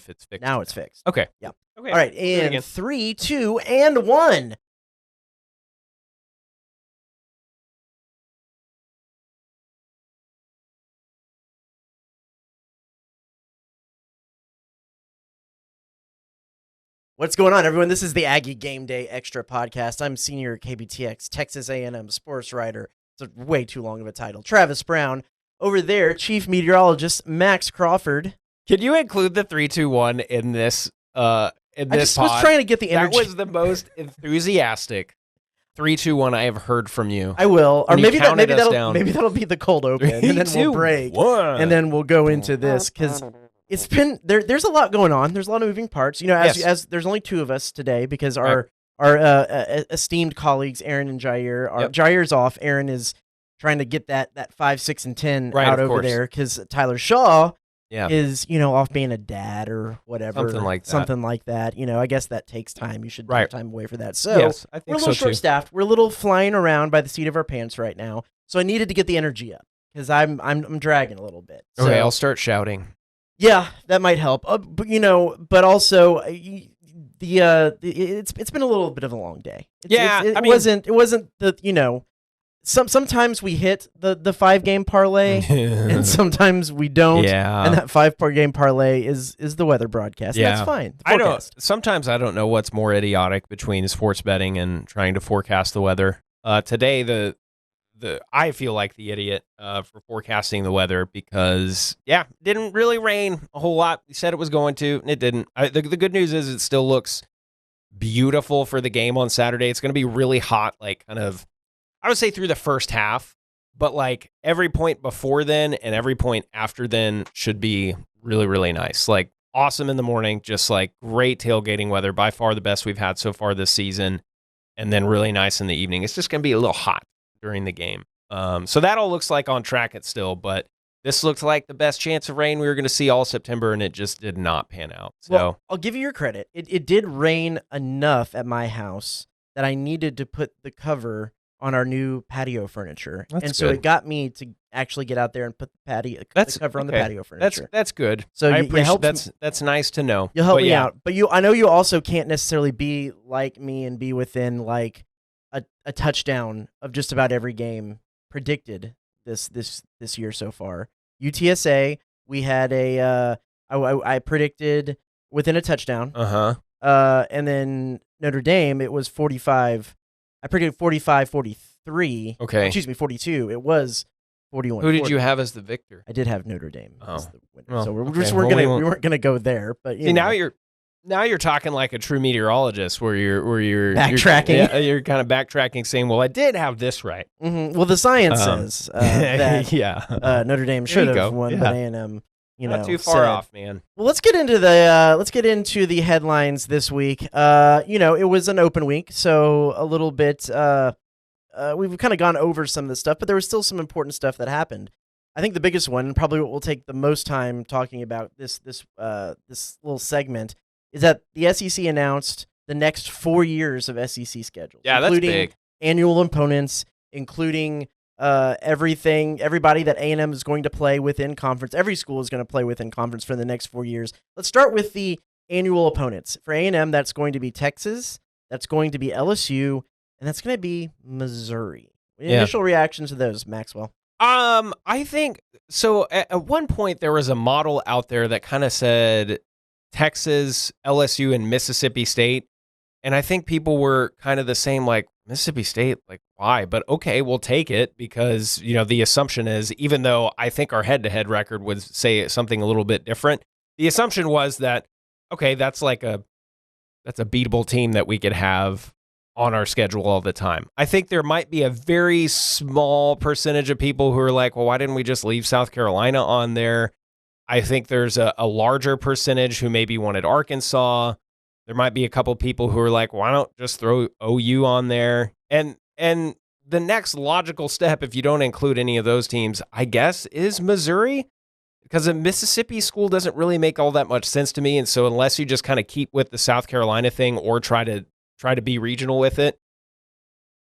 if it's fixed. Now it's fixed. Okay. Yeah. Okay. All right. In 3, 2, and 1. What's going on, everyone? This is the Aggie Gameday Extra Podcast. I'm senior KBTX, Texas A&M sportswriter. It's way too long of a title. Travis Brown. Over there, chief meteorologist Max Crawford. Can you include the 3, 2, 1 in this? I just was trying to get the energy. That was the most enthusiastic 3, 2, 1 I have heard from you. I will, or maybe that'll be the cold open, 3, and then we'll break, 1. and then we'll go into this because it's been there's a lot going on. There's a lot of moving parts. You know, as there's only 2 of us today because our esteemed colleagues Aaron and Jair are Jair's off. Aaron is trying to get that 5, 6, and 10 out over there because Tyler Shaw is off being a dad or whatever, something like that. You know, I guess that takes time. You should take time away for that. So yes, I think we're a little short-staffed. We're a little flying around by the seat of our pants right now. So I needed to get the energy up because I'm dragging a little bit. So, okay, I'll start shouting. Yeah, that might help. But also it's been a little bit of a long day. It wasn't the Sometimes we hit the 5-game parlay, and sometimes we don't. Yeah. And that 5-game parlay is the weather broadcast. Yeah, that's fine. Sometimes I don't know what's more idiotic between sports betting and trying to forecast the weather. Today, I feel like the idiot for forecasting the weather because it didn't really rain a whole lot. We said it was going to, and it didn't. The good news is it still looks beautiful for the game on Saturday. It's going to be really hot, I would say through the first half, but every point before then and every point after then should be really, really nice. Awesome in the morning, just great tailgating weather, by far the best we've had so far this season, and then really nice in the evening. It's just going to be a little hot during the game. So that all looks like on track still, but this looked like the best chance of rain we were going to see all September, and it just did not pan out. So well, I'll give you your credit. It did rain enough at my house that I needed to put the cover on our new patio furniture. So it got me to actually get out there and put the cover on the patio furniture. That's good. So I appreciate that's nice to know. You'll help me out. But I know you also can't necessarily be like me and be within a touchdown of just about every game predicted this year so far. UTSA, we had I predicted within a touchdown. And then Notre Dame, it was 45. I predicted 45-43. Okay. Excuse me, 42. It was 41. Who did you have as the victor? I did have Notre Dame as the winner. Well, so we weren't gonna go there. But now you're talking like a true meteorologist, where you're backtracking. You're kind of backtracking, saying, "Well, I did have this right." Mm-hmm. Well, the science says that Notre Dame should have won, but A&M. Not too far off, man. Well, let's get into the headlines this week. It was an open week, so a little bit. We've kind of gone over some of the stuff, but there was still some important stuff that happened. I think the biggest one, and probably what we'll take the most time talking about this little segment, is that the SEC announced the next 4 years of SEC schedules. Yeah, that's big. Annual opponents, including everybody that A&M is going to play within conference. Every school is going to play within conference for the next 4 years. Let's start with the annual opponents. For A&M, that's going to be Texas, that's going to be LSU, and that's going to be Missouri. Initial reactions to those, Maxwell? I think so. At one point, there was a model out there that kind of said Texas, LSU, and Mississippi State. And I think people were kind of the same, Mississippi State, why? But okay, we'll take it because, the assumption is, even though I think our head-to-head record would say something a little bit different, the assumption was that, okay, that's a beatable team that we could have on our schedule all the time. I think there might be a very small percentage of people who are like, well, why didn't we just leave South Carolina on there? I think there's a larger percentage who maybe wanted Arkansas. There might be a couple people who are like, why don't just throw OU on there? And the next logical step, if you don't include any of those teams, I guess, is Missouri, because a Mississippi school doesn't really make all that much sense to me. And so unless you just kind of keep with the South Carolina thing or try to be regional with it,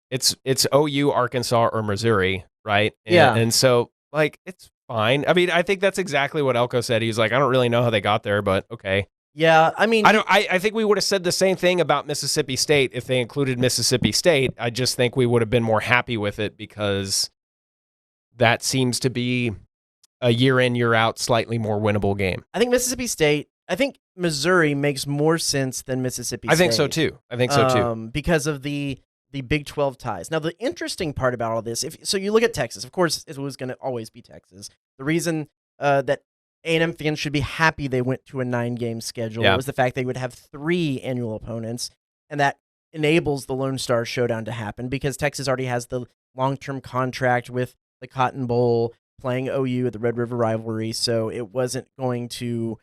it's OU, Arkansas, or Missouri, right? And so it's fine. I mean, I think that's exactly what Elko said. He was like, I don't really know how they got there, but okay. Yeah, I mean, I think we would have said the same thing about Mississippi State if they included Mississippi State. I just think we would have been more happy with it because that seems to be a year in, year out, slightly more winnable game. I think Mississippi State. I think Missouri makes more sense than Mississippi State. I think so too. Because of the Big 12 ties. Now, the interesting part about all this, so you look at Texas. Of course, it was going to always be Texas. The reason that A&M fans should be happy they went to a 9-game schedule was the fact they would have 3 annual opponents, and that enables the Lone Star Showdown to happen because Texas already has the long-term contract with the Cotton Bowl, playing OU at the Red River rivalry, so it wasn't going to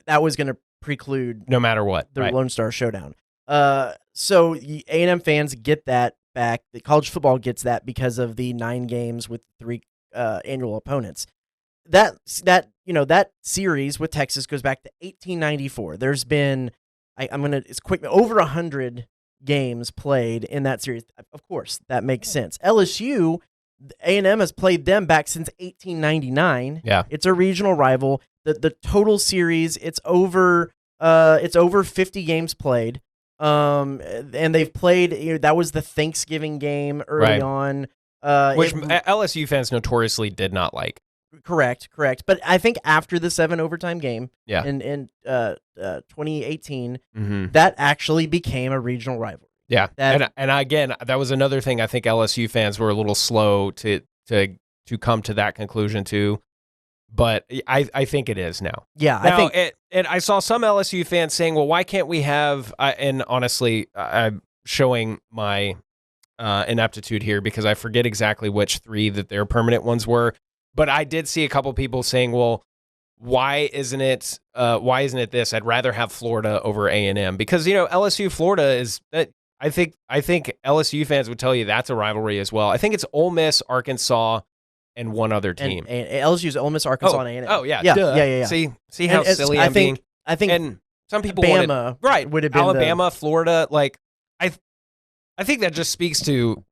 that was going to preclude no matter what the Lone Star Showdown. So A&M fans get that back. The college football gets that because of the 9 games with 3 annual opponents. That series with Texas goes back to 1894. There's been it's quick over 100 games played in that series. Of course, that makes sense. LSU, A&M has played them back since 1899. Yeah, it's a regional rival. The total series it's over 50 games played. And they've played. That was the Thanksgiving game early on, which LSU fans notoriously did not like. Correct. But I think after the 7 overtime game, in 2018, that actually became a regional rivalry. Yeah, and again, that was another thing. I think LSU fans were a little slow to come to that conclusion too. But I think it is now. Yeah, now, I think. And I saw some LSU fans saying, "Well, why can't we have?" And honestly, I'm showing my ineptitude here because I forget exactly which 3 that their permanent ones were. But I did see a couple people saying, "Well, why isn't it? Why isn't it this? I'd rather have Florida over A&M because LSU Florida is that." I think LSU fans would tell you that's a rivalry as well. I think it's Ole Miss, Arkansas, and one other team. And LSU's Ole Miss, Arkansas, and A&M. Oh yeah, yeah. See how silly I'm being. I think and some people Alabama would have been Alabama, Florida. Like I think that just speaks to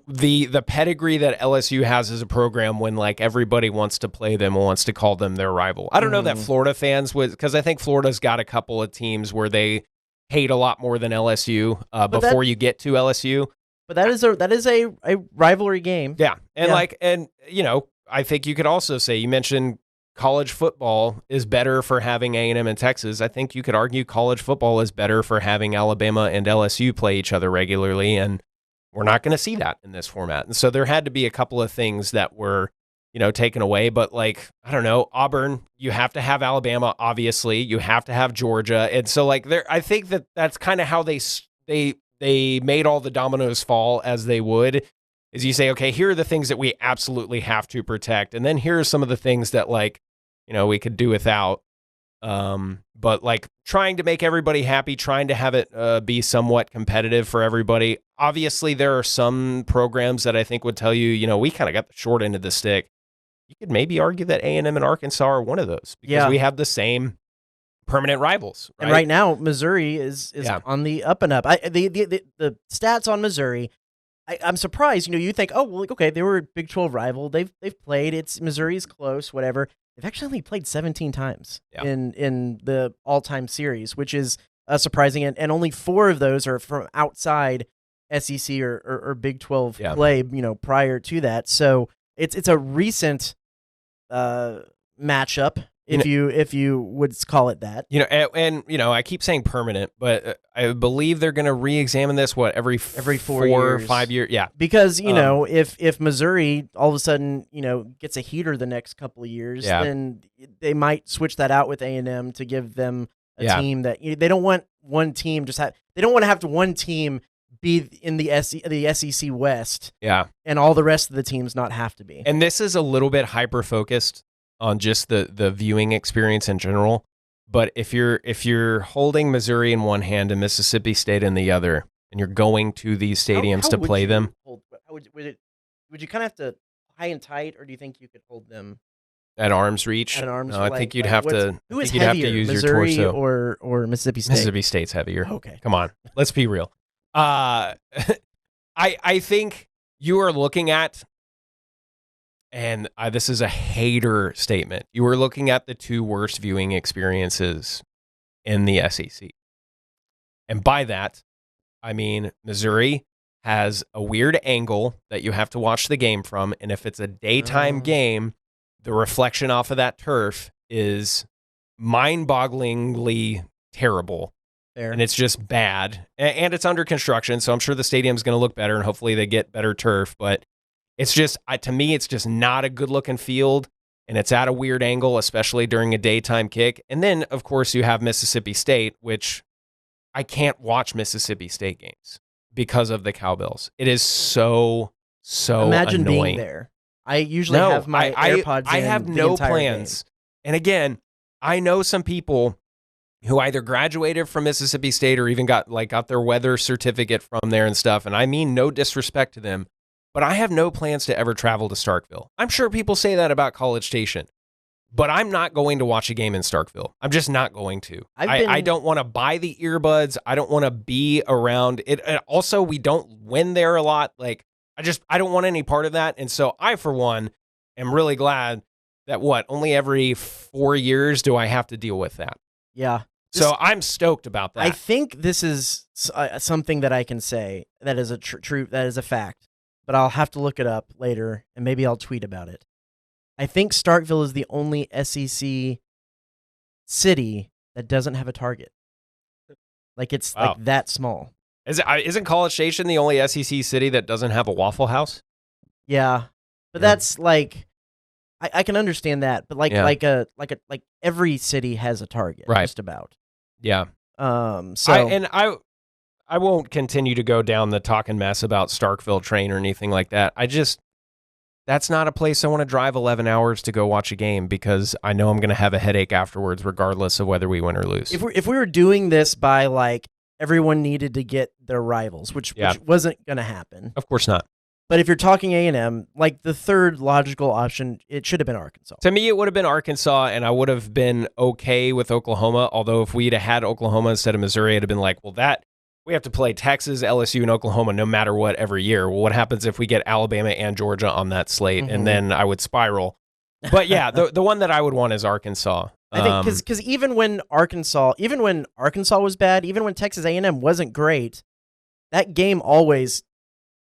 the pedigree that LSU has as a program when like everybody wants to play them and wants to call them their rival. I don't know that Florida fans would, because I think Florida's got a couple of teams where they hate a lot more than LSU before you get to LSU. But that is a rivalry game. Yeah. And I think you could also say, you mentioned college football is better for having A&M and Texas. I think you could argue college football is better for having Alabama and LSU play each other regularly, and we're not going to see that in this format. And so there had to be a couple of things that were, taken away. But like, I don't know, Auburn, you have to have Alabama, obviously. You have to have Georgia. And so like I think that's kind of how they made all the dominoes fall as they would, is you say, okay, here are the things that we absolutely have to protect. And then here are some of the things that like, we could do without. But like trying to make everybody happy, trying to have it be somewhat competitive for everybody. Obviously, there are some programs that I think would tell you, we kind of got the short end of the stick. You could maybe argue that A&M and Arkansas are one of those because we have the same permanent rivals. Right? And right now, Missouri is on the up and up. The stats on Missouri, I'm surprised. You think, oh well, okay, they were a Big 12 rival. They've played. Missouri's close, whatever. They've actually only played 17 times in the all-time series, which is surprising, and only 4 of those are from outside SEC or Big 12 play. Prior to that, so it's a recent matchup. If you would call it that. I keep saying permanent, but I believe they're going to re-examine this every 4 or 5 years. Yeah. Because, if Missouri all of a sudden, gets a heater the next couple of years, then they might switch that out with A&M to give them a team that they don't want one team they don't want to have one team be in the SEC West. Yeah. And all the rest of the teams not have to be. And this is a little bit hyper-focused on just the viewing experience in general. But if you're holding Missouri in one hand and Mississippi State in the other, and you're going to these stadiums to play them, would you kind of have to high and tight, or do you think you could hold them at arm's reach? I think you'd have to. Who is heavier, have to use Missouri your torso, or Mississippi State? Mississippi State's heavier. Okay, come on, let's be real. I think you are looking at. And this is a hater statement. You were looking at the 2 worst viewing experiences in the SEC. And by that, I mean Missouri has a weird angle that you have to watch the game from. And if it's a daytime game, the reflection off of that turf is mind-bogglingly terrible. Fair. And it's just bad. And it's under construction, so I'm sure the stadium's going to look better, and hopefully they get better turf. But it's just, to me, it's just not a good-looking field, and it's at a weird angle, especially during a daytime kick. And then, of course, you have Mississippi State, which I can't watch Mississippi State games because of the Cowbells. It is so Imagine annoying. Being there. I usually have my AirPods I in have the no entire plans. game. And again, I know some people who either graduated from Mississippi State or even got their weather certificate from there and stuff. And I mean no disrespect to them, but I have no plans to ever travel to Starkville. I'm sure people say that about College Station, but I'm not going to watch a game in Starkville. I'm just not going to. I don't want to buy the earbuds. I don't want to be around it. And also, we don't win there a lot. I don't want any part of that. And so I, for one, am really glad that only every 4 years do I have to deal with that. Yeah. So I'm stoked about that. I think this is something that I can say that is that is a fact, but I'll have to look it up later and maybe I'll tweet about it. I think Starkville is the only SEC city that doesn't have a Target. It's like that small. Isn't College Station the only SEC city that doesn't have a Waffle House? Yeah, but that's I can understand that, but every city has a Target, right? Just about. Yeah. So I won't continue to go down the talking mess about Starkville train or anything like that. That's not a place I want to drive 11 hours to go watch a game because I know I'm going to have a headache afterwards, regardless of whether we win or lose. If we were doing this by everyone needed to get their rivals, which wasn't going to happen. Of course not. But if you're talking A&M, the third logical option, it should have been Arkansas. To me, it would have been Arkansas, and I would have been okay with Oklahoma. Although if we'd have had Oklahoma instead of Missouri, it'd have been we have to play Texas, LSU, and Oklahoma no matter what every year. Well, what happens if we get Alabama and Georgia on that slate? Mm-hmm. And then I would spiral. But yeah, the one that I would want is Arkansas. I think because even when Arkansas was bad, even when Texas A&M wasn't great, that game always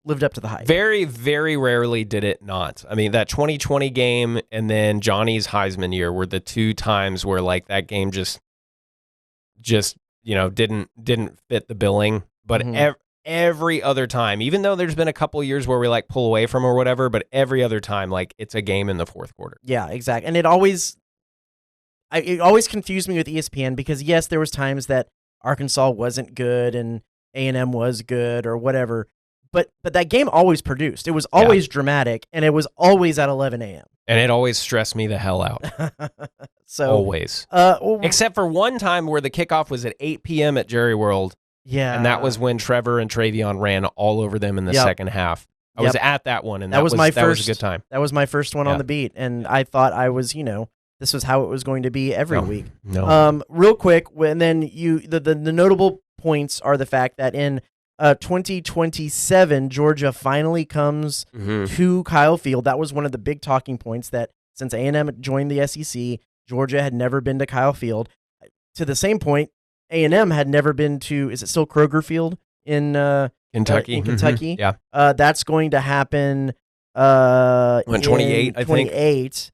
lived up to the hype. Very, very rarely did it not. I mean, that 2020 game and then Johnny's Heisman year were the two times where that game just didn't fit the billing. But every other time, even though there's been a couple of years where we pull away from or whatever, but every other time it's a game in the fourth quarter. Yeah, exactly. And it always confused me with ESPN because yes, there was times that Arkansas wasn't good and A&M was good or whatever. But that game always produced. It was always dramatic, and it was always at 11 a.m. And it always stressed me the hell out. So always. Except for one time where the kickoff was at 8 p.m. at Jerry World. Yeah. And that was when Trevor and Travion ran all over them in the second half. I was at that one, and that was a good time. That was my first one on the beat, and I thought I was, this was how it was going to be every week. No. Real quick, and then the notable points are the fact that in 2027, Georgia finally comes to Kyle Field. That was one of the big talking points that since A&M joined the SEC, Georgia had never been to Kyle Field. To the same point, A&M had never been to, is it still Kroger Field in Kentucky? Kentucky. Yeah. That's going to happen in 28, I think. 28.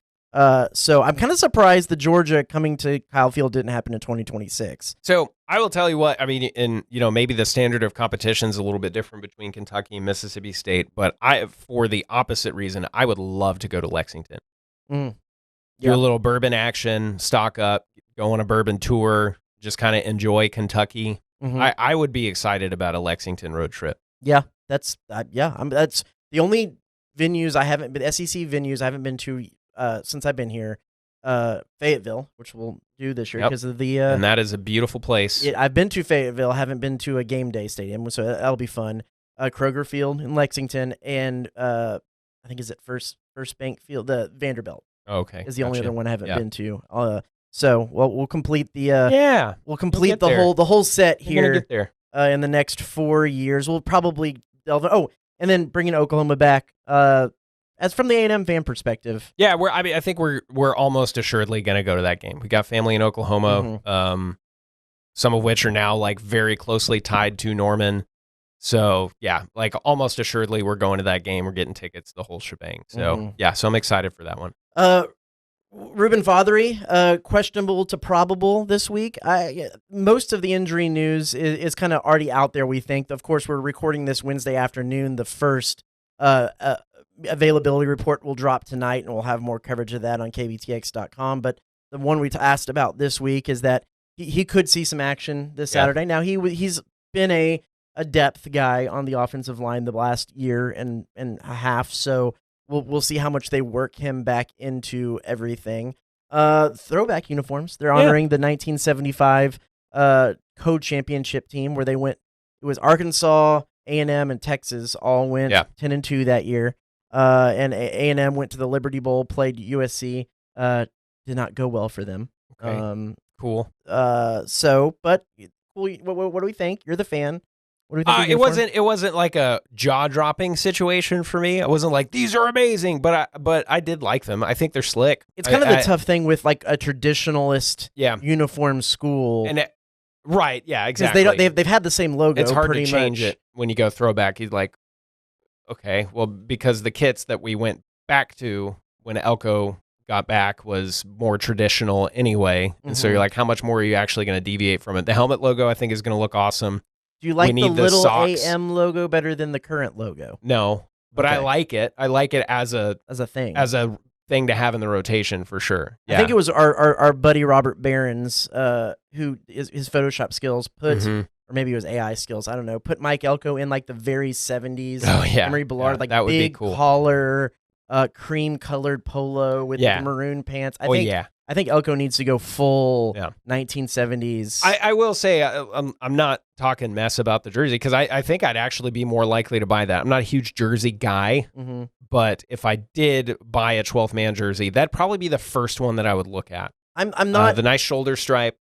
So I'm kind of surprised the Georgia coming to Kyle Field didn't happen in 2026. So I will tell you what, I mean, and maybe the standard of competition is a little bit different between Kentucky and Mississippi State, but for the opposite reason, I would love to go to Lexington. Do a little bourbon action, stock up, go on a bourbon tour, just kind of enjoy Kentucky. I would be excited about a Lexington road trip. Yeah, that's the only venues I haven't been, SEC venues I haven't been to since I've been here. Fayetteville, which we'll do this year because of the and that is a beautiful place. I've been to Fayetteville, haven't been to a game day stadium, so that'll be fun. Kroger Field in Lexington, and I think is it First Bank Field, the Vanderbilt. Okay, is the only other one I haven't been to. So we'll complete the the whole set here. Get there. In the next 4 years. We'll probably delve. And then bringing Oklahoma back. As from the A&M fan perspective, I think we're almost assuredly going to go to that game. We got family in Oklahoma. some of which are now like very closely tied to Norman. So yeah, like almost assuredly we're going to that game. We're getting tickets, the whole shebang. So yeah, so I'm excited for that one. Ruben Fothery, questionable to probable this week. Most of the injury news is kind of already out there, we think. Of course, we're recording this Wednesday afternoon. The first availability report will drop tonight, and we'll have more coverage of that on KBTX.com. But the one we asked about this week is that he could see some action this Saturday. Now, he's been a depth guy on the offensive line the last year and a half, so we'll see how much they work him back into everything. Throwback uniforms. They're honoring the 1975 co-championship team where they went. It was Arkansas, A&M, and Texas all went 10-2 that year. And A&M went to the Liberty Bowl, played USC. Did not go well for them. Okay. Cool. But cool. What do we think? You're the fan. What do you think? It wasn't like a jaw-dropping situation for me. I wasn't like, these are amazing, but I did like them. I think they're slick. It's kind of the tough thing with like a traditionalist uniform school. And right, yeah, exactly. Because they've had the same logo. It's hard pretty to change much. it when you go throwback. He's like, okay, well, because the kits that we went back to when Elko got back was more traditional anyway. And so you're like, how much more are you actually going to deviate from it? The helmet logo, I think, is going to look awesome. Do you like the little AM logo better than the current logo? No, but I like it. I like it as a thing to have in the rotation for sure. Yeah. I think it was our buddy Robert Behrens, who is his Photoshop skills put, or maybe it was AI skills, I don't know, put Mike Elko in like the very 70s. Oh yeah, Emery Ballard, like that would big be cool. Collar, cream colored polo with the maroon pants. I think Elko needs to go full 1970s. I will say I'm not talking mess about the jersey because I think I'd actually be more likely to buy that. I'm not a huge jersey guy, but if I did buy a 12th man jersey, that'd probably be the first one that I would look at. I'm not the nice shoulder stripe.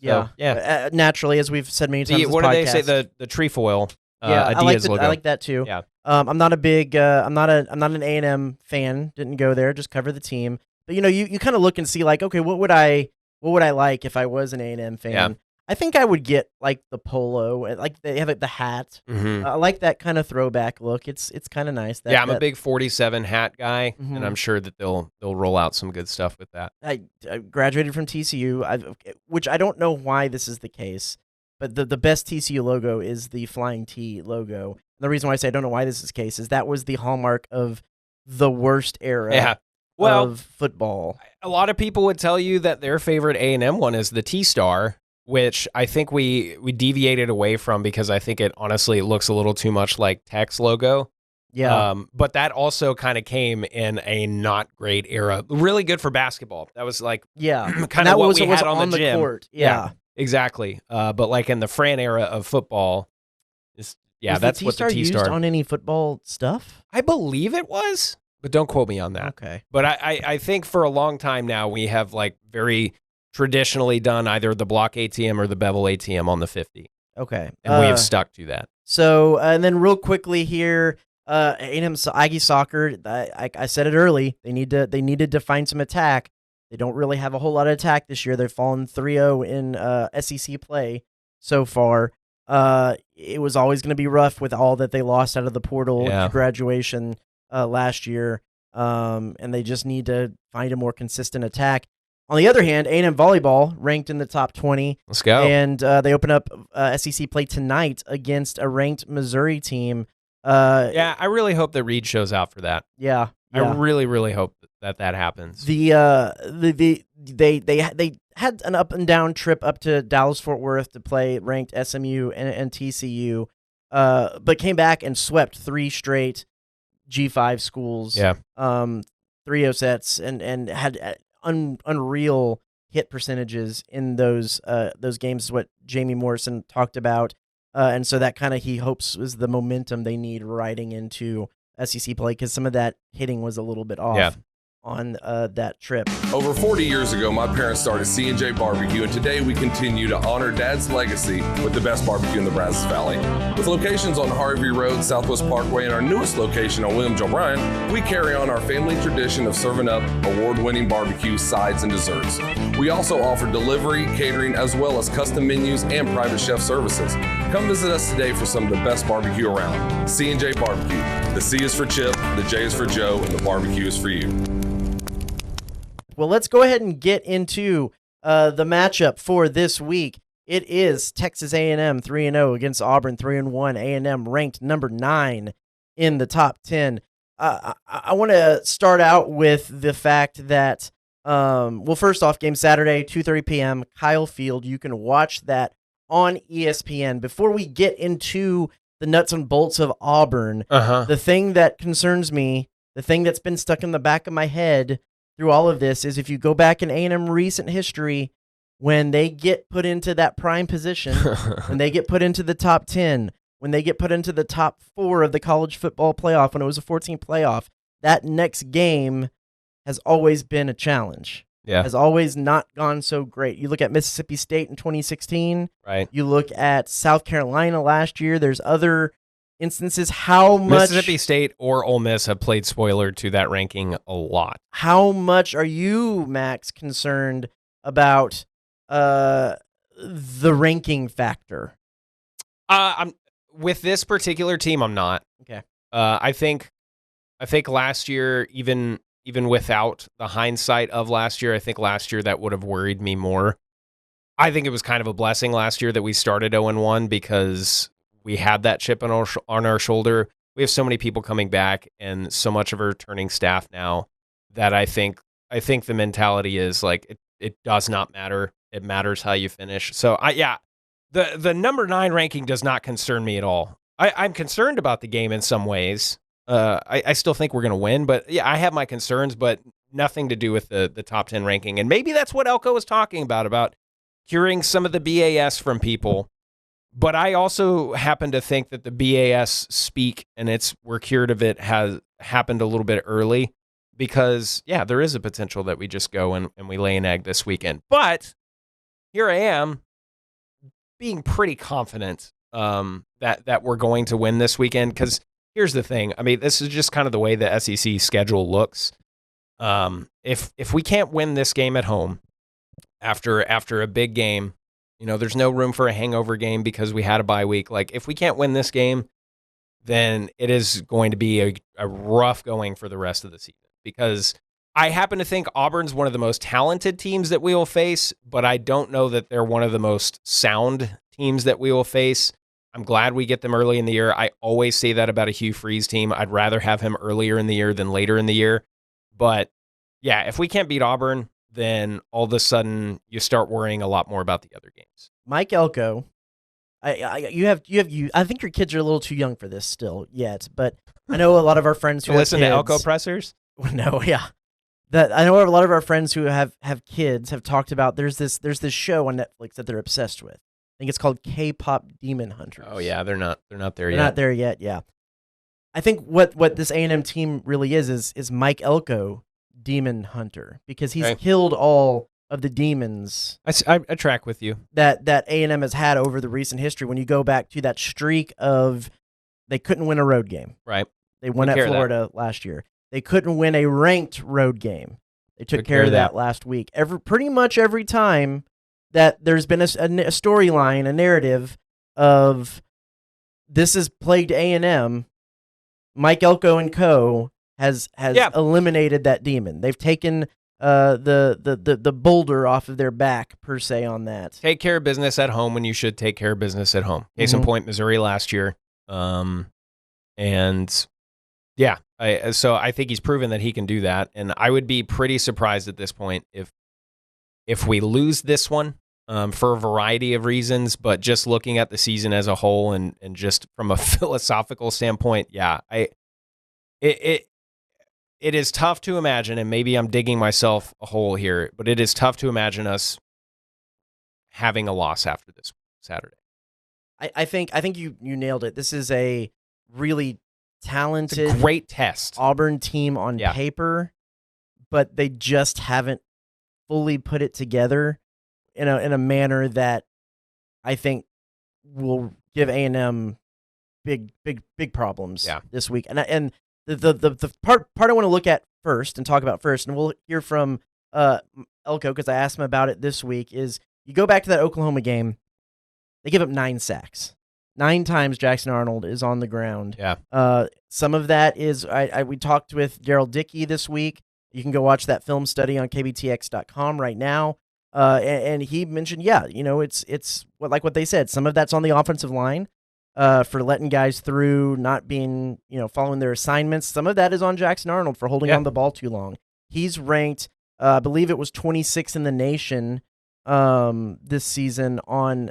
Yeah, so, naturally, as we've said many times. What do they say? The trefoil. Adidas logo. I like that too. Yeah. I'm not a big. I'm not an A&M fan. Didn't go there. Just cover the team. But you kind of look and see like, okay, what would I like if I was an A&M fan? Yeah. I think I would get like the polo, like they have like the hat. I like that kind of throwback look. It's kind of nice. I'm a big 47 hat guy, and I'm sure that they'll roll out some good stuff with that. I graduated from TCU, which I don't know why this is the case, but the best TCU logo is the Flying T logo. And the reason why I say I don't know why this is the case is that was the hallmark of the worst era. Of football. A lot of people would tell you that their favorite A&M one is the T-Star, which I think we deviated away from because I think it honestly looks a little too much like Tech's logo. Yeah. But that also kind of came in a not great era. Really good for basketball. That was like kind of what we had on the gym. Court. Yeah. Exactly. But like in the Fran era of football, that's what the T-Star used on any football stuff? I believe it was. But don't quote me on that. Okay. But I think for a long time now, we have like very traditionally done either the block ATM or the bevel ATM on the 50. Okay. And we have stuck to that. So, and then real quickly here, A&M Aggie soccer, I said it early, they needed to find some attack. They don't really have a whole lot of attack this year. They've fallen 3-0 in SEC play so far. It was always going to be rough with all that they lost out of the portal graduation last year, and they just need to find a more consistent attack. On the other hand, A&M volleyball ranked in the top 20. Let's go. And they open up SEC play tonight against a ranked Missouri team. I really hope that Reed shows out for that. Yeah. I really, really hope that happens. They had an up and down trip up to Dallas Fort Worth to play ranked SMU and TCU, but came back and swept 3 straight G5 schools. 3-0 sets and had unreal hit percentages in those games. Is what Jamie Morrison talked about, and so that kind of he hopes is the momentum they need riding into SEC play because some of that hitting was a little bit off on that trip. Over 40 years ago, my parents started C&J Barbecue, and today we continue to honor Dad's legacy with the best barbecue in the Brazos Valley. With locations on Harvey Road, Southwest Parkway, and our newest location on William O'Brien, we carry on our family tradition of serving up award-winning barbecue, sides, and desserts. We also offer delivery, catering, as well as custom menus and private chef services. Come visit us today for some of the best barbecue around. C&J Barbecue. The C is for Chip, the J is for Joe, and the barbecue is for you. Well, let's go ahead and get into the matchup for this week. It is Texas A&M 3-0 against Auburn 3-1. A&M ranked number 9 in the top 10. I want to start out with the fact that, first off, game Saturday, 2:30 p.m., Kyle Field. You can watch that on ESPN. Before we get into the nuts and bolts of Auburn, the thing that concerns me, the thing that's been stuck in the back of my head through all of this is if you go back in A&M recent history, when they get put into that prime position, when they get put into the top 10, when they get put into the top 4 of the college football playoff, when it was a 14 playoff, that next game has always been a challenge. Yeah. Has always not gone so great. You look at Mississippi State in 2016. Right. You look at South Carolina last year. There's other instances. How much Mississippi State or Ole Miss have played spoiler to that ranking a lot. How much are you, Max, concerned about the ranking factor? I'm with this particular team. I'm not. Okay. I think last year, even without the hindsight of last year, I think last year that would have worried me more. I think it was kind of a blessing last year that we started 0-1 because we had that chip on our shoulder. We have so many people coming back and so much of our returning staff now that I think the mentality is like it does not matter. It matters how you finish. So the number 9 ranking does not concern me at all. I'm concerned about the game in some ways. I still think we're going to win, but yeah, I have my concerns, but nothing to do with the top 10 ranking. And maybe that's what Elko was talking about curing some of the BAS from people. But I also happen to think that the BAS speak and we're cured of it has happened a little bit early because, yeah, there is a potential that we just go and we lay an egg this weekend. But here I am being pretty confident that we're going to win this weekend because here's the thing. I mean, this is just kind of the way the SEC schedule looks. If we can't win this game at home after a big game, there's no room for a hangover game because we had a bye week. Like, if we can't win this game, then it is going to be a rough going for the rest of the season because I happen to think Auburn's one of the most talented teams that we will face, but I don't know that they're one of the most sound teams that we will face. I'm glad we get them early in the year. I always say that about a Hugh Freeze team. I'd rather have him earlier in the year than later in the year. But yeah, if we can't beat Auburn, then all of a sudden you start worrying a lot more about the other games. Mike Elko, I think your kids are a little too young for this still yet, but I know a lot of our friends who listen have to kids, Elko pressers. No, yeah. I know a lot of our friends who have kids have talked about there's this show on Netflix that they're obsessed with. I think it's called K-pop Demon Hunters. Oh yeah, they're not there yet. They're not there yet. Yeah, I think what this A&M team really is Mike Elko Demon Hunter because he's killed all of the demons. I track with you that A&M has had over the recent history. When you go back to that streak of they couldn't win a road game. Right. They won at Florida last year. They couldn't win a ranked road game. They took care of that last week. Pretty much every time that there's been a storyline, a narrative of this has plagued A&M, Mike Elko and co. has eliminated that demon. They've taken the boulder off of their back, per se, on that. Take care of business at home when you should take care of business at home. Case in point, Missouri last year. So I think he's proven that he can do that. And I would be pretty surprised at this point if we lose this one for a variety of reasons, but just looking at the season as a whole and just from a philosophical standpoint, it is tough to imagine, and maybe I'm digging myself a hole here, but it is tough to imagine us having a loss after this Saturday. I think you nailed it. This is a really talented, great test Auburn team on paper, but they just haven't fully put it together in a manner that I think will give A&M big problems this week. And the part I want to look at first and talk about first, and we'll hear from Elko because I asked him about it this week, is you go back to that Oklahoma game, they give up 9 sacks. 9 times Jackson Arnold is on the ground. Yeah. Some of that is we talked with Daryl Dickey this week. You can go watch that film study on KBTX.com right now. And he mentioned, it's what they said. Some of that's on the offensive line for letting guys through, not being, following their assignments. Some of that is on Jackson Arnold for holding on the ball too long. He's ranked, I believe it was 26 in the nation this season on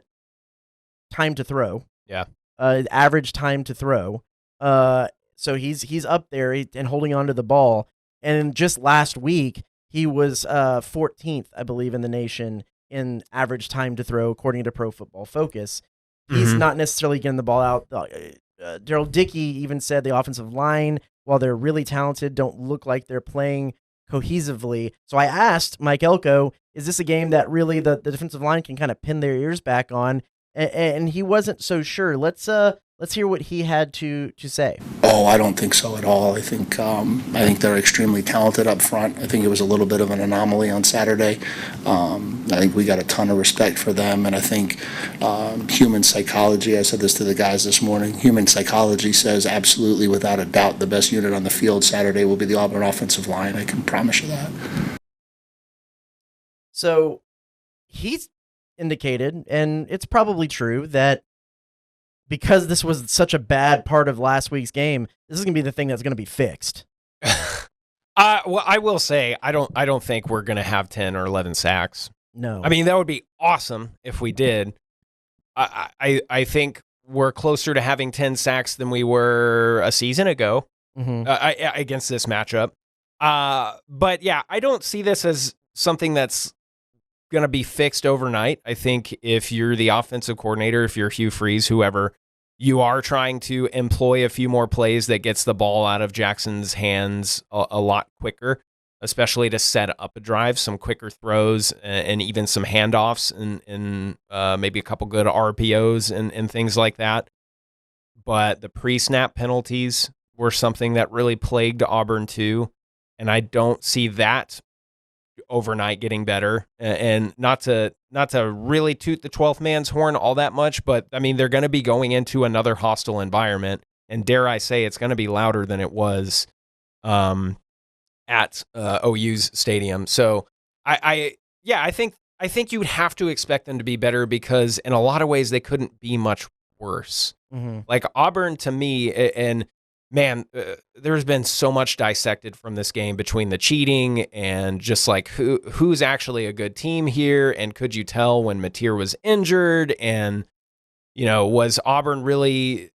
time to throw. Yeah. Average time to throw. So he's up there and holding on to the ball. And just last week, he was 14th, I believe, in the nation in average time to throw, according to Pro Football Focus. He's not necessarily getting the ball out. Daryl Dickey even said the offensive line, while they're really talented, don't look like they're playing cohesively. So I asked Mike Elko, is this a game that really the defensive line can kind of pin their ears back on? And he wasn't so sure. Let's hear what he had to say. Oh, I don't think so at all. I think they're extremely talented up front. I think it was a little bit of an anomaly on Saturday. I think we got a ton of respect for them, and I think human psychology, I said this to the guys this morning, human psychology says absolutely without a doubt the best unit on the field Saturday will be the Auburn offensive line. I can promise you that. So he's indicated, and it's probably true, that because this was such a bad part of last week's game, this is going to be the thing that's going to be fixed. Well, I will say, I don't think we're going to have 10 or 11 sacks. No. I mean, that would be awesome if we did. I think we're closer to having 10 sacks than we were a season ago against this matchup. But yeah, I don't see this as something that's going to be fixed overnight. I think if you're the offensive coordinator, if you're Hugh Freeze, whoever, you are trying to employ a few more plays that gets the ball out of Jackson's hands a lot quicker, especially to set up a drive, some quicker throws and even some handoffs and maybe a couple good RPOs and things like that. But the pre-snap penalties were something that really plagued Auburn too, and I don't see that overnight getting better. And not to really toot the 12th man's horn all that much, but I mean, they're going to be going into another hostile environment, and dare I say it's going to be louder than it was at OU's stadium. So I think you would have to expect them to be better, because in a lot of ways they couldn't be much worse. Like Auburn, to me, and man, there's been so much dissected from this game between the cheating and just like who's actually a good team here, and could you tell when Mateer was injured, and was Auburn really,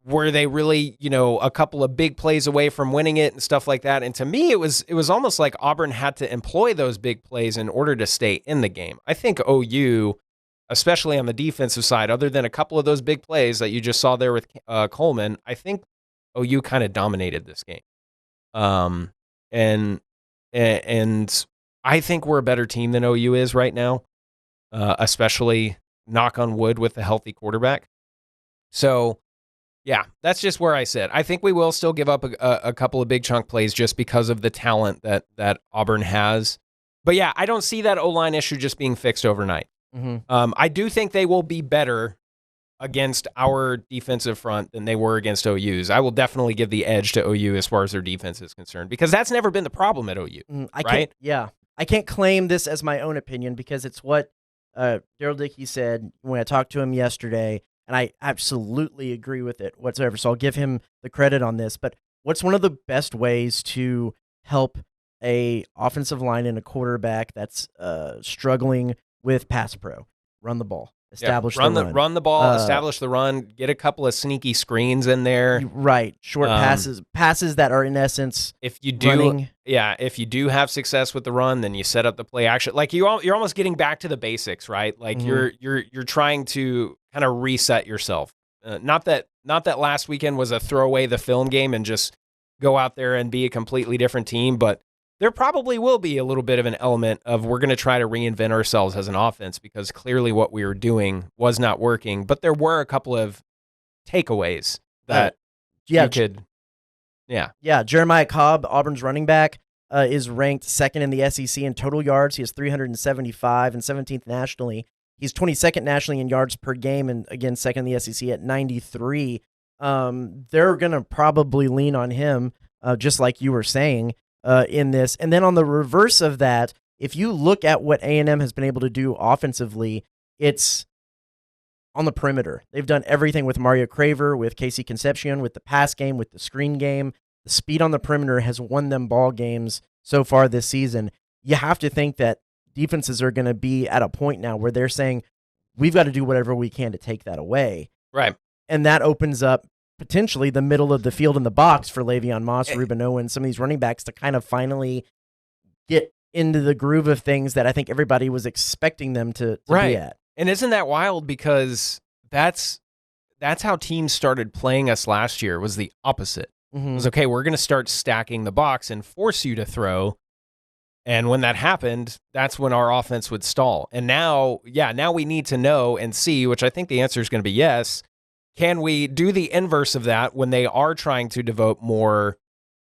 were they really a couple of big plays away from winning it and stuff like that? And to me, it was almost like Auburn had to employ those big plays in order to stay in the game. I think OU, especially on the defensive side, other than a couple of those big plays that you just saw there with Coleman, I think OU kind of dominated this game. And I think we're a better team than OU is right now, especially, knock on wood, with the healthy quarterback. So, yeah, that's just where I sit. I think we will still give up a couple of big chunk plays just because of the talent that Auburn has. But yeah, I don't see that O-line issue just being fixed overnight. I do think they will be better against our defensive front than they were against OU's. I will definitely give the edge to OU as far as their defense is concerned, because that's never been the problem at OU. I can't claim this as my own opinion, because it's what Daryl Dickey said when I talked to him yesterday, and I absolutely agree with it whatsoever. So I'll give him the credit on this. But what's one of the best ways to help a offensive line and a quarterback that's struggling with pass pro? Run the ball. Establish the run. Run the ball, establish the run, get a couple of sneaky screens in there. Right. Short passes that are in essence if you do running. Yeah, if you do have success with the run, then you set up the play action. Like you're almost getting back to the basics, right? Like you're trying to kind of reset yourself. Not that last weekend was a throw away the film game and just go out there and be a completely different team, but there probably will be a little bit of an element of we're going to try to reinvent ourselves as an offense because clearly what we were doing was not working. But there were a couple of takeaways that you could, Yeah, Jeremiah Cobb, Auburn's running back, is ranked second in the SEC in total yards. He has 375 and 17th nationally. He's 22nd nationally in yards per game and, again, second in the SEC at 93. They're going to probably lean on him, just like you were saying, in this. And then on the reverse of that, if you look at what A&M has been able to do offensively, it's on the perimeter. They've done everything with Mario Craver, with Casey Concepcion, with the pass game, with the screen game. The speed on the perimeter has won them ball games so far this season. You have to think that defenses are going to be at a point now where they're saying, we've got to do whatever we can to take that away. Right. And that opens up potentially the middle of the field in the box for Le'Veon Moss, Ruben Owens, some of these running backs to kind of finally get into the groove of things that I think everybody was expecting them to be at. And isn't that wild? Because that's how teams started playing us last year, was the opposite. It was, okay, we're going to start stacking the box and force you to throw. And when that happened, that's when our offense would stall. And now we need to know and see, which I think the answer is going to be yes. Can we do the inverse of that when they are trying to devote more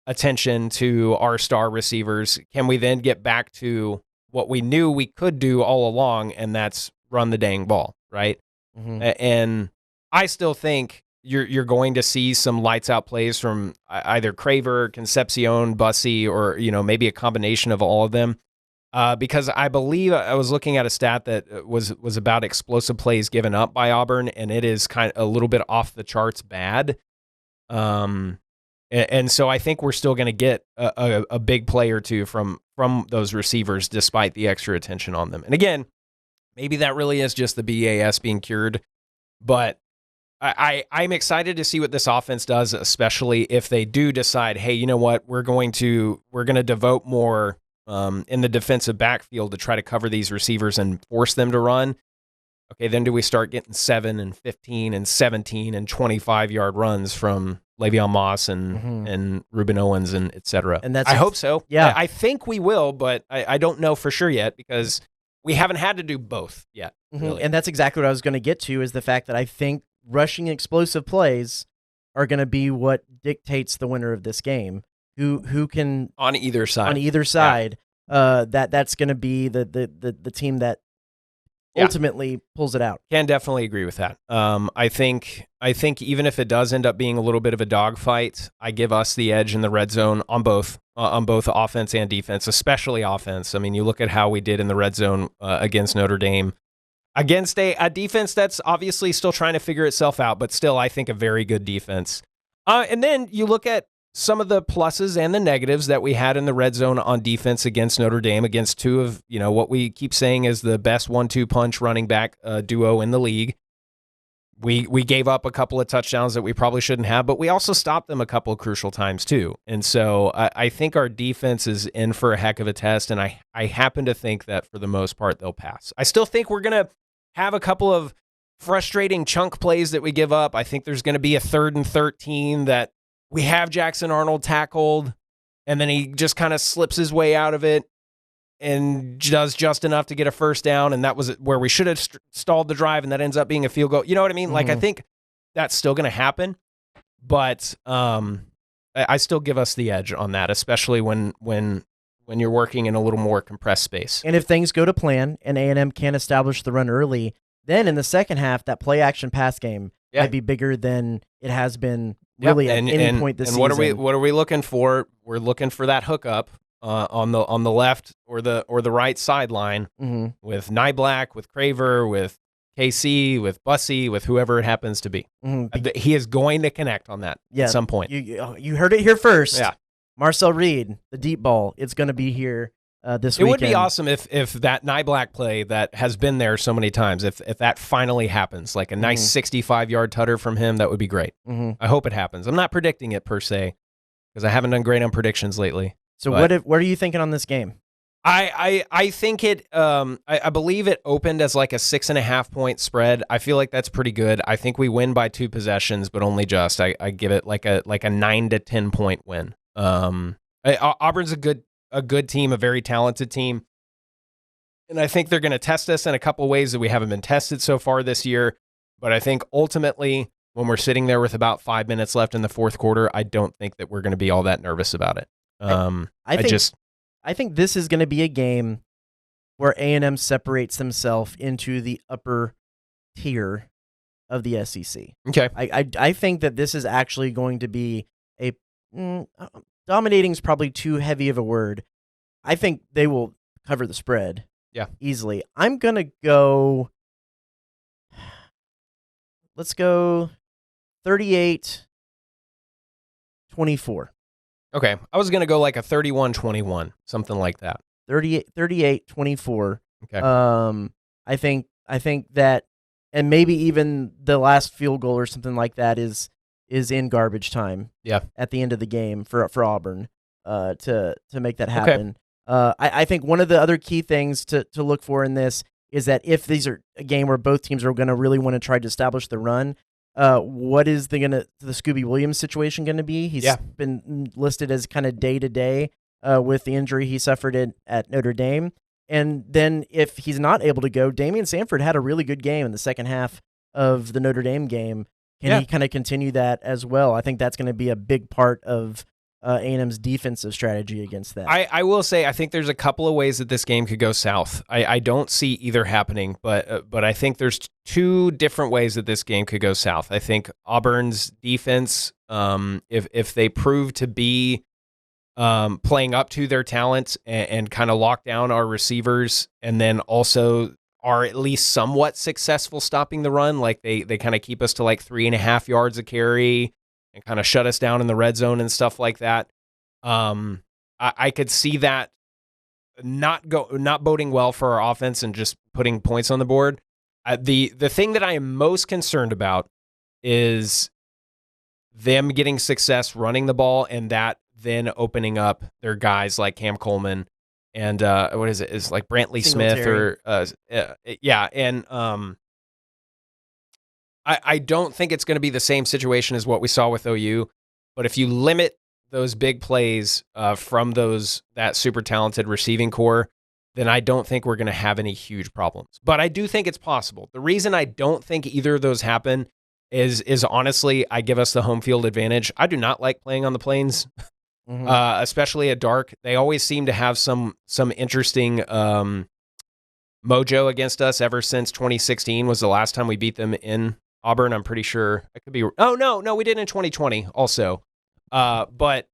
attention to our star receivers? Can we then get back to what we knew we could do all along, and that's run the dang ball, right? And I still think you're going to see some lights out plays from either Craver, Concepcion, Bussy, or maybe a combination of all of them. Because I believe I was looking at a stat that was about explosive plays given up by Auburn, and it is kind of a little bit off the charts bad. And so I think we're still going to get a big play or two from those receivers despite the extra attention on them. And again, maybe that really is just the BAS being cured, but I'm excited to see what this offense does, especially if they do decide, hey, you know what, we're going to devote more in the defensive backfield to try to cover these receivers and force them to run. Okay, then do we start getting 7 and 15 and 17 and 25-yard runs from Le'Veon Moss and Ruben Owens and et cetera? And I hope so. Yeah, I think we will, but I don't know for sure yet because we haven't had to do both yet. Really. And that's exactly what I was going to get to, is the fact that I think rushing explosive plays are going to be what dictates the winner of this game. Who can on either side. That's going to be the team that ultimately pulls it out. Can definitely agree with that. I think even if it does end up being a little bit of a dogfight, I give us the edge in the red zone on both offense and defense, especially offense. I mean, you look at how we did in the red zone against Notre Dame, against a defense that's obviously still trying to figure itself out, but still, I think, a very good defense. And then you look at some of the pluses and the negatives that we had in the red zone on defense against Notre Dame, against two of, what we keep saying is the best 1-2 punch running back duo in the league. We gave up a couple of touchdowns that we probably shouldn't have, but we also stopped them a couple of crucial times too. And so I think our defense is in for a heck of a test, and I happen to think that for the most part they'll pass. I still think we're going to have a couple of frustrating chunk plays that we give up. I think there's going to be a 3rd and 13 that we have Jackson Arnold tackled, and then he just kind of slips his way out of it and does just enough to get a first down, and that was where we should have stalled the drive, and that ends up being a field goal. You know what I mean? Like, I think that's still going to happen, but I still give us the edge on that, especially when you're working in a little more compressed space. And if things go to plan and A&M can establish the run early, then in the second half, that play-action pass game might be bigger than it has been really at any point this season. And what are we looking for? We're looking for that hookup on the left or the right sideline with Nyblack, with Craver, with KC, with Bussy, with whoever it happens to be. He is going to connect on that at some point. You heard it here first. Yeah. Marcel Reed, the deep ball, it's going to be here this weekend. It would be awesome if that Nyblack play that has been there so many times, if that finally happens, like a nice 65-yard tutter from him, that would be great. I hope it happens. I'm not predicting it per se because I haven't done great on predictions lately. So what are you thinking on this game? I think it. I believe it opened as like a 6.5 point spread. I feel like that's pretty good. I think we win by 2 possessions, but only just. I give it like a 9 to 10 point win. Auburn's a good a good team, a very talented team. And I think they're going to test us in a couple of ways that we haven't been tested so far this year. But I think ultimately, when we're sitting there with about 5 minutes left in the fourth quarter, I don't think that we're going to be all that nervous about it. I think this is going to be a game where A&M separates themselves into the upper tier of the SEC. Okay. I think that this is actually going to be dominating is probably too heavy of a word. I think they will cover the spread. Yeah. Easily. I'm going to go, let's go 38-24. Okay. I was going to go like a 31-21, something like that. 38-24. Okay. I think that, and maybe even the last field goal or something like that is in garbage time. Yeah. At the end of the game for Auburn, to make that happen. Okay. I think one of the other key things to look for in this is that if these are a game where both teams are going to really want to try to establish the run, what is the Scooby Williams situation going to be? He's been listed as kind of day to day with the injury he suffered at Notre Dame. And then if he's not able to go, Damian Sanford had a really good game in the second half of the Notre Dame game. Can he kind of continue that as well? I think that's going to be a big part of A&M's defensive strategy against that. I will say I think there's a couple of ways that this game could go south. I don't see either happening, but I think there's two different ways that this game could go south. I think Auburn's defense, if they prove to be playing up to their talent and kind of lock down our receivers, and then also are at least somewhat successful stopping the run, like they kind of keep us to like 3.5 yards a carry and kind of shut us down in the red zone and stuff like that. I could see that not boding well for our offense and just putting points on the board. The thing that I am most concerned about is them getting success running the ball, and that then opening up their guys like Cam Coleman and what is it? It's like Brantley Smith or and I don't think it's going to be the same situation as what we saw with OU, but if you limit those big plays from that super talented receiving core, then I don't think we're going to have any huge problems. But I do think it's possible. The reason I don't think either of those happen is honestly, I give us the home field advantage. I do not like playing on the plains, especially at dark. They always seem to have some interesting mojo against us. Ever since 2016 was the last time we beat them in Auburn. I'm pretty sure. I could be. Oh no, we did in 2020 also. But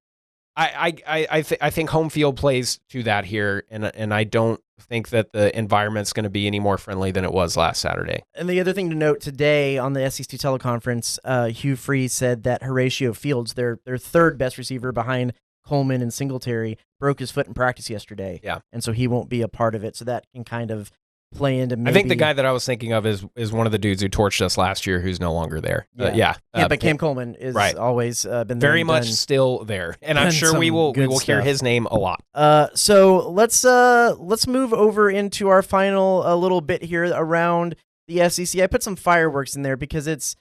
I think home field plays to that here, and I don't think that the environment's going to be any more friendly than it was last Saturday. And the other thing to note today on the SEC teleconference, Hugh Freeze said that Horatio Fields, their third best receiver behind Coleman and Singletary, broke his foot in practice yesterday. Yeah, and so he won't be a part of it. So that can kind of play into maybe. I think the guy that I was thinking of is one of the dudes who torched us last year, who's no longer there. But Cam Coleman is always been there very much still there, and I'm sure we will hear his name a lot. So let's move over into our final little bit here around the SEC. I put some fireworks in there because it's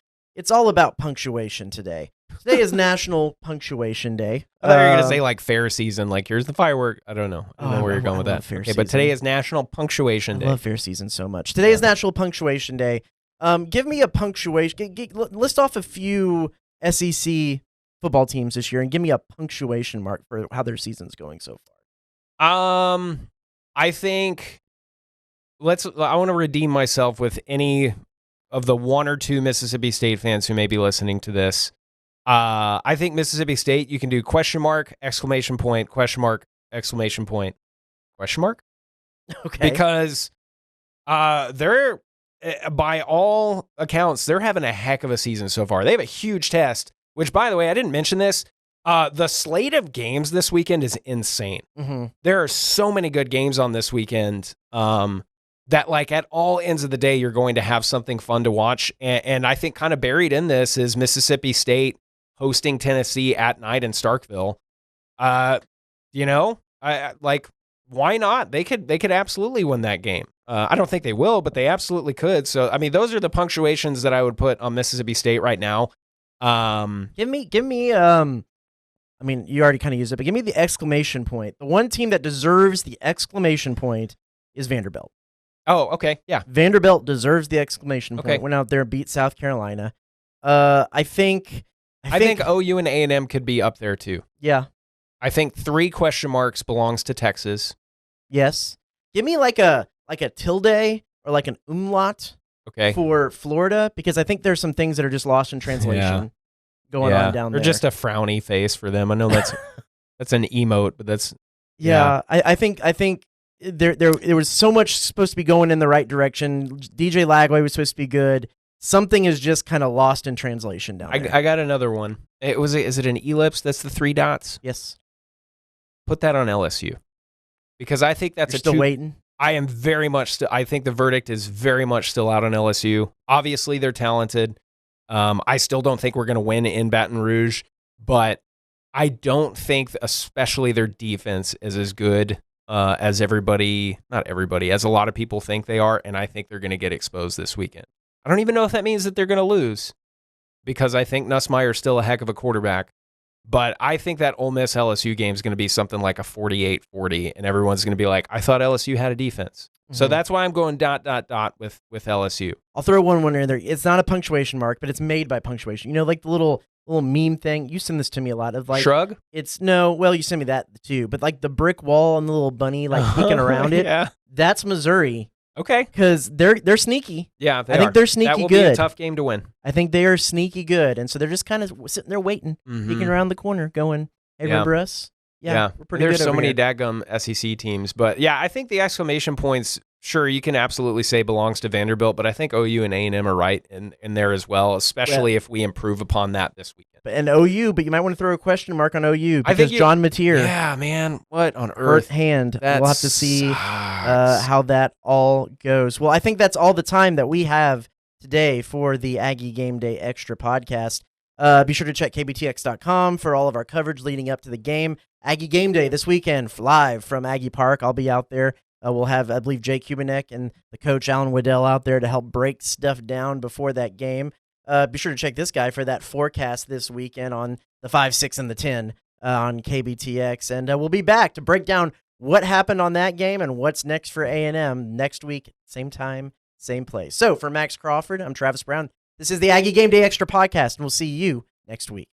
all about punctuation today. Today is National Punctuation Day. I thought you were going to say like fair season, like here's the firework. I don't know. I don't know where you're going with that. Okay, but today is National Punctuation Day. I love fair season so much. Today is National Punctuation Day. Give me a punctuation. List off a few SEC football teams this year and give me a punctuation mark for how their season's going so far. I think I want to redeem myself with any of the one or two Mississippi State fans who may be listening to this. I think Mississippi State, you can do question mark, exclamation point, question mark, exclamation point, question mark. Okay. Because they're, by all accounts, they're having a heck of a season so far. They have a huge test, which, by the way, I didn't mention this. The slate of games this weekend is insane. Mm-hmm. There are so many good games on this weekend that, like, at all ends of the day, you're going to have something fun to watch. And I think kind of buried in this is Mississippi State hosting Tennessee at night in Starkville. Why not? They could absolutely win that game. I don't think they will, but they absolutely could. So, I mean, those are the punctuations that I would put on Mississippi State right now. Give me I mean, you already kind of used it, but give me the exclamation point. The one team that deserves the exclamation point is Vanderbilt. Oh, okay. Yeah. Vanderbilt deserves the exclamation point. Okay. Went out there and beat South Carolina. I think OU and A&M could be up there too. Yeah. I think 3 question marks belongs to Texas. Yes. Give me like a tilde or like an umlaut for Florida, because I think there's some things that are just lost in translation going on down there. Or just a frowny face for them. I know that's an emote, but that's I think there was so much supposed to be going in the right direction. DJ Lagway was supposed to be good. Something is just kind of lost in translation down there. I got another one. Is it an ellipse? That's the 3 dots? Yes. Put that on LSU. Because I think that's You're still waiting. I am very much still. I think the verdict is very much still out on LSU. Obviously, they're talented. I still don't think we're going to win in Baton Rouge, but I don't think, especially their defense, is as good as not everybody, as a lot of people think they are, and I think they're going to get exposed this weekend. I don't even know if that means that they're going to lose, because I think Nussmeier's still a heck of a quarterback. But I think that Ole Miss LSU game is going to be something like a 48-40, and everyone's going to be like, I thought LSU had a defense. Mm-hmm. So that's why I'm going ... with LSU. I'll throw one in there. It's not a punctuation mark, but it's made by punctuation. You know, like the little meme thing. You send this to me a lot of like shrug. You send me that too. But like the brick wall and the little bunny like peeking around it. Yeah, that's Missouri. Okay, because they're sneaky. Yeah, I think they're sneaky good. That will be a tough game to win. I think they are sneaky good, and so they're just kind of sitting there waiting, peeking around the corner, going, "Hey, remember us?" Yeah, we're pretty good. There's so many dadgum SEC teams, but yeah, I think the exclamation points. Sure, you can absolutely say belongs to Vanderbilt, but I think OU and A&M are right in there as well, especially if we improve upon that this weekend. And OU, but you might want to throw a question mark on OU because John Mateer. Yeah, man, what on earth? Hand. We'll have to see how that all goes. Well, I think that's all the time that we have today for the Aggie Gameday Extra Podcast. Be sure to check KBTX.com for all of our coverage leading up to the game. Aggie Gameday this weekend, live from Aggie Park. I'll be out there. We'll have, I believe, Jay Kubinek and the coach, Alan Waddell, out there to help break stuff down before that game. Be sure to check this guy for that forecast this weekend on the 5, 6, and the 10 on KBTX. And we'll be back to break down what happened on that game and what's next for A&M next week, same time, same place. So for Max Crawford, I'm Travis Brown. This is the Aggie Game Day Extra Podcast, and we'll see you next week.